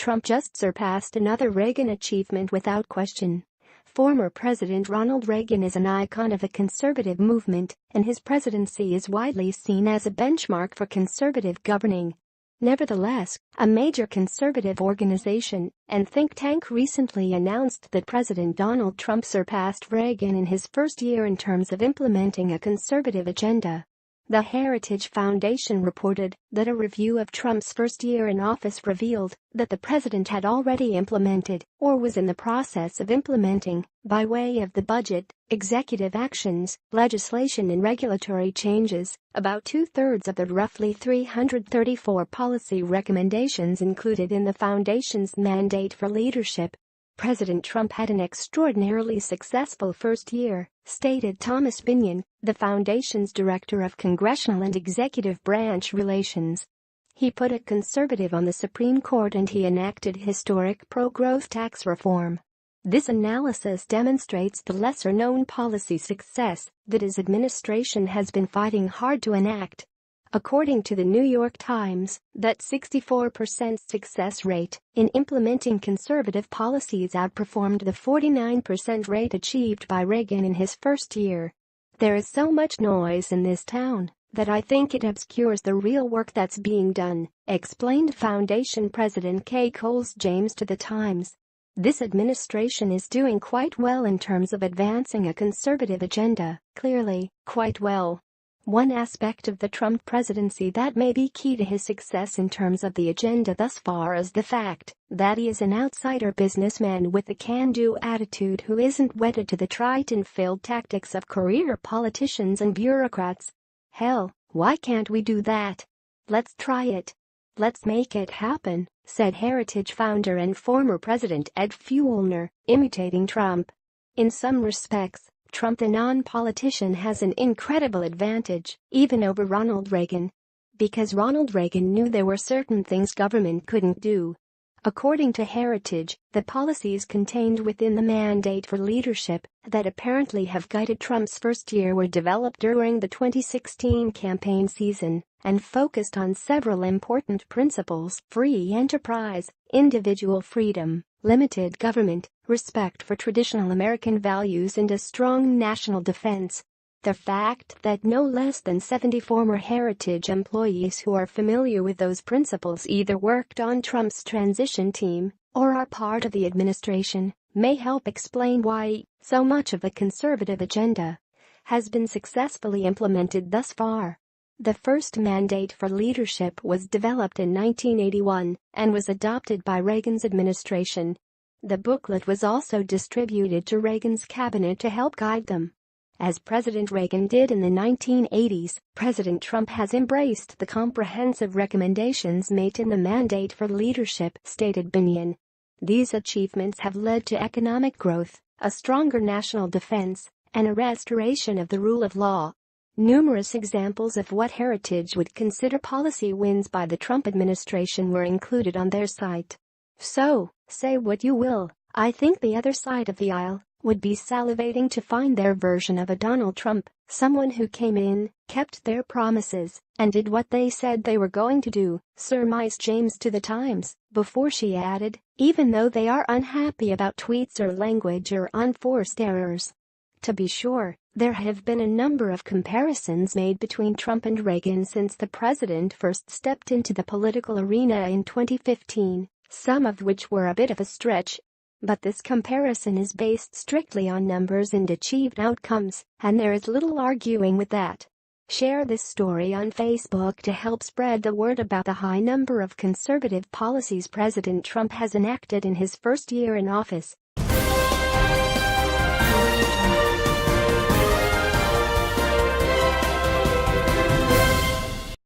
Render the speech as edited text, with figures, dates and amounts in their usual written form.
Trump just surpassed another Reagan achievement without question. Former President Ronald Reagan is an icon of the conservative movement, and his presidency is widely seen as a benchmark for conservative governing. Nevertheless, a major conservative organization and think tank recently announced that President Donald Trump surpassed Reagan in his first year in terms of implementing a conservative agenda. The Heritage Foundation reported that a review of Trump's first year in office revealed that the president had already implemented or was in the process of implementing, by way of the budget, executive actions, legislation and regulatory changes, about two-thirds of the roughly 334 policy recommendations included in the foundation's mandate for leadership. President Trump had an extraordinarily successful first year, stated Thomas Binion, the foundation's director of congressional and executive branch relations. He put a conservative on the Supreme Court and he enacted historic pro-growth tax reform. This analysis demonstrates the lesser-known policy success that his administration has been fighting hard to enact. According to the New York Times, that 64% success rate in implementing conservative policies outperformed the 49% rate achieved by Reagan in his first year. There is so much noise in this town that I think it obscures the real work that's being done, explained Foundation President Kay Coles James to the Times. This administration is doing quite well in terms of advancing a conservative agenda, clearly, quite well. One aspect of the Trump presidency that may be key to his success in terms of the agenda thus far is the fact that he is an outsider businessman with a can-do attitude who isn't wedded to the tried-and-failed tactics of career politicians and bureaucrats. Hell, why can't we do that? Let's try it. Let's make it happen, said Heritage founder and former President Ed Fuellner, imitating Trump. In some respects, Trump the non-politician has an incredible advantage, even over Ronald Reagan. Because Ronald Reagan knew there were certain things government couldn't do. According to Heritage, the policies contained within the mandate for leadership that apparently have guided Trump's first year were developed during the 2016 campaign season and focused on several important principles: free enterprise, individual freedom, limited government, respect for traditional American values and a strong national defense. The fact that no less than 70 former Heritage employees who are familiar with those principles either worked on Trump's transition team or are part of the administration may help explain why so much of the conservative agenda has been successfully implemented thus far. The first mandate for leadership was developed in 1981 and was adopted by Reagan's administration. The booklet was also distributed to Reagan's cabinet to help guide them. As President Reagan did in the 1980s, President Trump has embraced the comprehensive recommendations made in the mandate for leadership, stated Binion. These achievements have led to economic growth, a stronger national defense, and a restoration of the rule of law. Numerous examples of what Heritage would consider policy wins by the Trump administration were included on their site. So, say what you will, I think the other side of the aisle would be salivating to find their version of a Donald Trump, someone who came in, kept their promises, and did what they said they were going to do, surmised James to the Times, before she added, even though they are unhappy about tweets or language or unforced errors. To be sure, there have been a number of comparisons made between Trump and Reagan since the president first stepped into the political arena in 2015, some of which were a bit of a stretch. But this comparison is based strictly on numbers and achieved outcomes, and there is little arguing with that. Share this story on Facebook to help spread the word about the high number of conservative policies President Trump has enacted in his first year in office.